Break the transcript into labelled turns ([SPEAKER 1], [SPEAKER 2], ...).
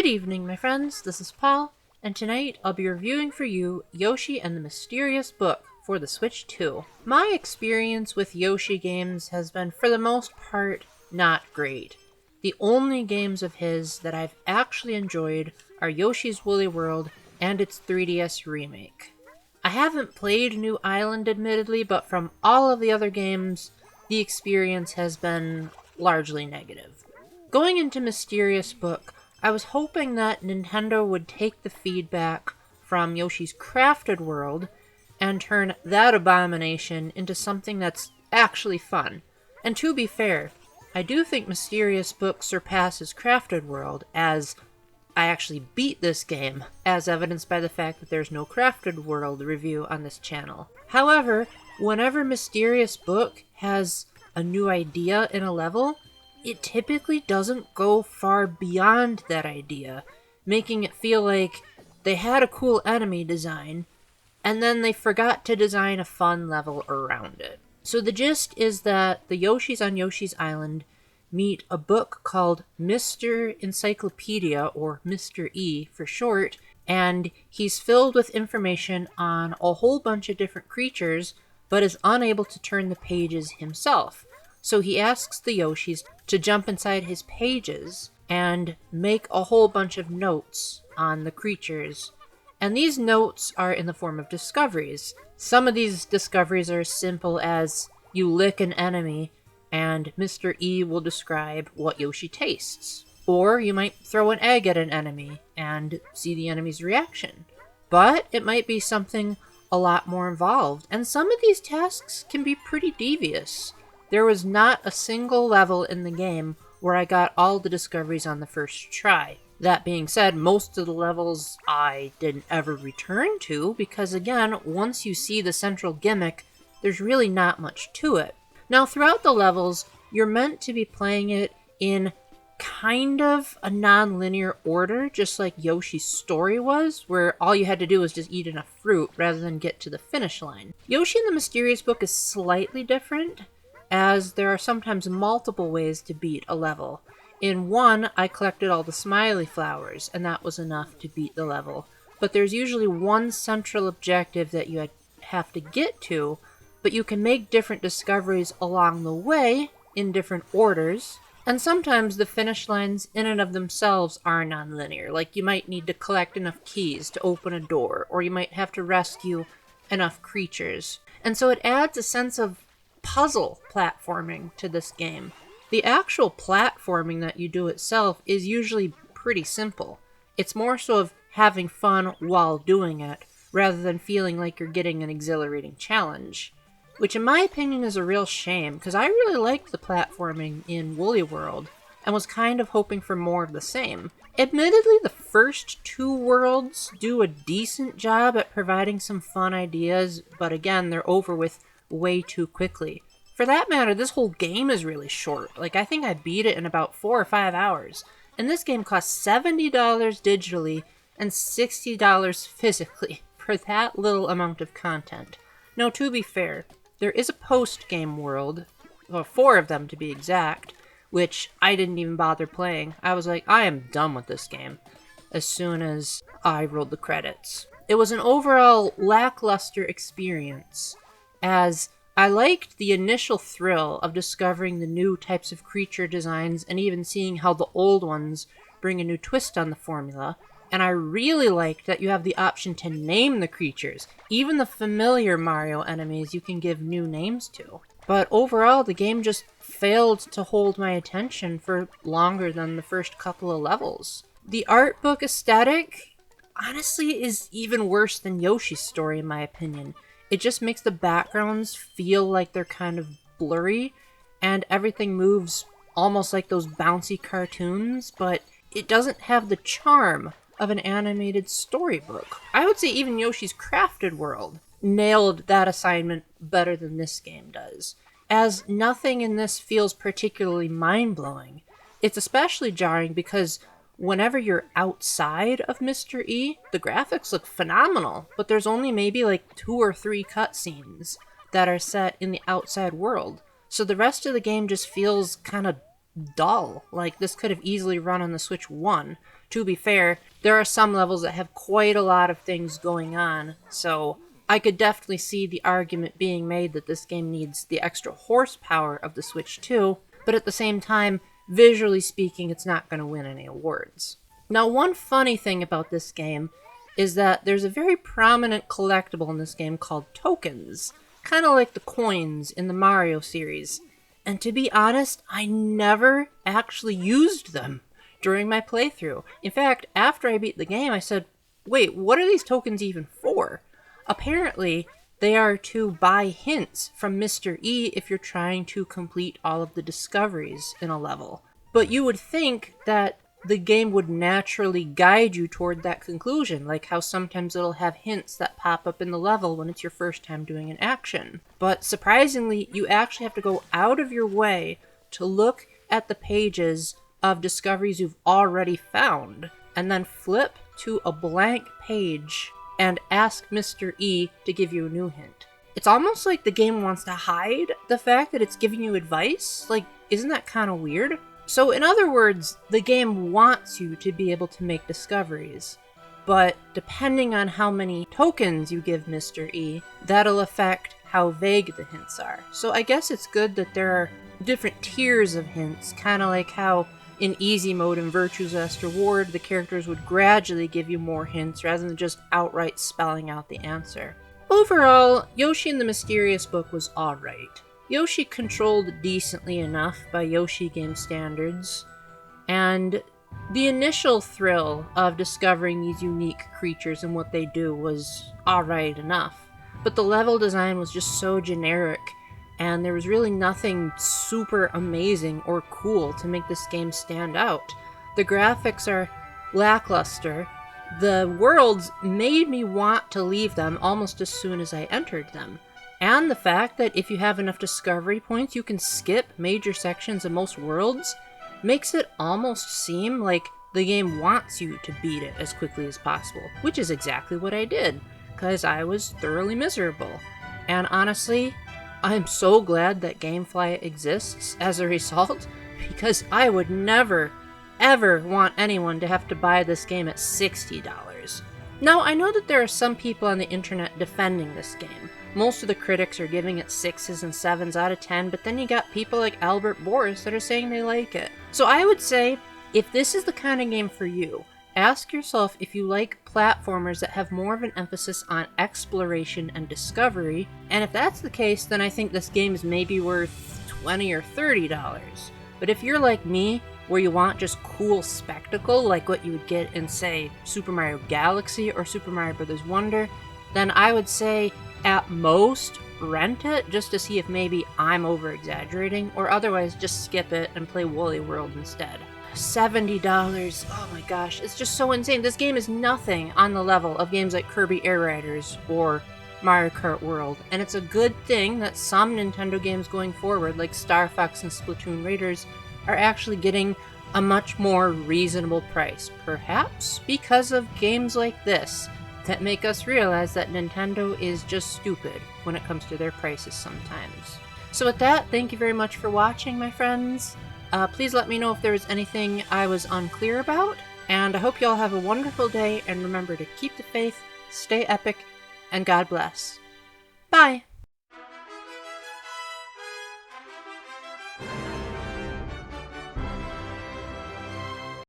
[SPEAKER 1] Good evening, my friends. This is Paul, and tonight I'll be reviewing for you Yoshi and the Mysterious Book for the Switch 2. My experience with Yoshi games has been, for the most part, not great. The only games of his that I've actually enjoyed are Yoshi's Woolly World and its 3DS remake. I haven't played New Island, admittedly, but from all of the other games, the experience has been largely negative. Going into Mysterious Book, I was hoping that Nintendo would take the feedback from Yoshi's Crafted World and turn that abomination into something that's actually fun. And to be fair, I do think Mysterious Book surpasses Crafted World, as I actually beat this game, as evidenced by the fact that there's no Crafted World review on this channel. However, whenever Mysterious Book has a new idea in a level, it typically doesn't go far beyond that idea, making it feel like they had a cool enemy design, and then they forgot to design a fun level around it. So the gist is that the Yoshis on Yoshi's Island meet a book called Mr. Encyclopedia, or Mr. E for short, and he's filled with information on a whole bunch of different creatures, but is unable to turn the pages himself. So he asks the Yoshis to jump inside his pages and make a whole bunch of notes on the creatures. And these notes are in the form of discoveries. Some of these discoveries are as simple as you lick an enemy and Mr. E will describe what Yoshi tastes. Or you might throw an egg at an enemy and see the enemy's reaction. But it might be something a lot more involved, and some of these tasks can be pretty devious. There was not a single level in the game where I got all the discoveries on the first try. That being said, most of the levels I didn't ever return to because, again, once you see the central gimmick, there's really not much to it. Now, throughout the levels, you're meant to be playing it in kind of a non-linear order, just like Yoshi's story was, where all you had to do was just eat enough fruit rather than get to the finish line. Yoshi in the Mysterious Book is slightly different, as there are sometimes multiple ways to beat a level. In one, I collected all the smiley flowers, and that was enough to beat the level. But there's usually one central objective that you have to get to, but you can make different discoveries along the way in different orders. And sometimes the finish lines in and of themselves are non-linear, like you might need to collect enough keys to open a door, or you might have to rescue enough creatures. And so it adds a sense of puzzle platforming to this game. The actual platforming that you do itself is usually pretty simple. It's more so of having fun while doing it, rather than feeling like you're getting an exhilarating challenge. Which in my opinion is a real shame, because I really liked the platforming in Woolly World, and was kind of hoping for more of the same. Admittedly, the first two worlds do a decent job at providing some fun ideas, but again, they're over with way too quickly. For that matter, this whole game is really short. Like, I think I beat it in about 4 or 5 hours. And this game costs $70 digitally and $60 physically for that little amount of content. Now, to be fair, there is a post-game world, well, 4 of them to be exact, which I didn't even bother playing. I was like, I am done with this game as soon as I rolled the credits. It was an overall lackluster experience, as I liked the initial thrill of discovering the new types of creature designs and even seeing how the old ones bring a new twist on the formula, and I really liked that you have the option to name the creatures. Even the familiar Mario enemies you can give new names to. But overall, the game just failed to hold my attention for longer than the first couple of levels. The art book aesthetic, honestly, is even worse than Yoshi's story in my opinion. It just makes the backgrounds feel like they're kind of blurry, and everything moves almost like those bouncy cartoons, but it doesn't have the charm of an animated storybook. I would say even Yoshi's Crafted World nailed that assignment better than this game does, as nothing in this feels particularly mind-blowing. It's especially jarring because whenever you're outside of Mr. E, the graphics look phenomenal, but there's only maybe like 2 or 3 cutscenes that are set in the outside world. So the rest of the game just feels kind of dull. Like this could have easily run on the Switch 1. to be fair, there are some levels that have quite a lot of things going on, so I could definitely see the argument being made that this game needs the extra horsepower of the Switch 2, but at the same time, visually speaking, it's not going to win any awards. Now, one funny thing about this game is that there's a very prominent collectible in this game called tokens, kind of like the coins in the Mario series. And to be honest, I never actually used them during my playthrough. In fact, after I beat the game, I said, wait, what are these tokens even for? Apparently, they are to buy hints from Mr. E if you're trying to complete all of the discoveries in a level. But you would think that the game would naturally guide you toward that conclusion, like how sometimes it'll have hints that pop up in the level when it's your first time doing an action. But surprisingly, you actually have to go out of your way to look at the pages of discoveries you've already found, and then flip to a blank page and ask Mr. E to give you a new hint. It's almost like the game wants to hide the fact that it's giving you advice. Like, isn't that kind of weird? So in other words, the game wants you to be able to make discoveries, but depending on how many tokens you give Mr. E, that'll affect how vague the hints are. So I guess it's good that there are different tiers of hints, kind of like how in easy mode in Virtue's Last Reward, the characters would gradually give you more hints rather than just outright spelling out the answer. Overall, Yoshi and the Mysterious Book was alright. Yoshi controlled decently enough by Yoshi game standards, and the initial thrill of discovering these unique creatures and what they do was alright enough. But the level design was just so generic, and there was really nothing super amazing or cool to make this game stand out. The graphics are lackluster. The worlds made me want to leave them almost as soon as I entered them. And the fact that if you have enough discovery points, you can skip major sections of most worlds makes it almost seem like the game wants you to beat it as quickly as possible, which is exactly what I did, because I was thoroughly miserable. And honestly, I'm so glad that GameFly exists as a result, because I would never, ever want anyone to have to buy this game at $60. Now, I know that there are some people on the internet defending this game. Most of the critics are giving it 6s and 7s out of 10, but then you got people like Albert Boris that are saying they like it. So I would say, if this is the kind of game for you, ask yourself if you like platformers that have more of an emphasis on exploration and discovery, and if that's the case, then I think this game is maybe worth $20 or $30. But if you're like me, where you want just cool spectacle like what you would get in, say, Super Mario Galaxy or Super Mario Bros. Wonder, then I would say, at most, rent it just to see if maybe I'm over-exaggerating, or otherwise just skip it and play Woolly World instead. $70, oh my gosh, it's just so insane. This game is nothing on the level of games like Kirby Air Riders or Mario Kart World, and it's a good thing that some Nintendo games going forward, like Star Fox and Splatoon Raiders, are actually getting a much more reasonable price, perhaps because of games like this that make us realize that Nintendo is just stupid when it comes to their prices sometimes. So with that, thank you very much for watching, my friends. Please let me know if there was anything I was unclear about, and I hope you all have a wonderful day, and remember to keep the faith, stay epic, and God bless. Bye!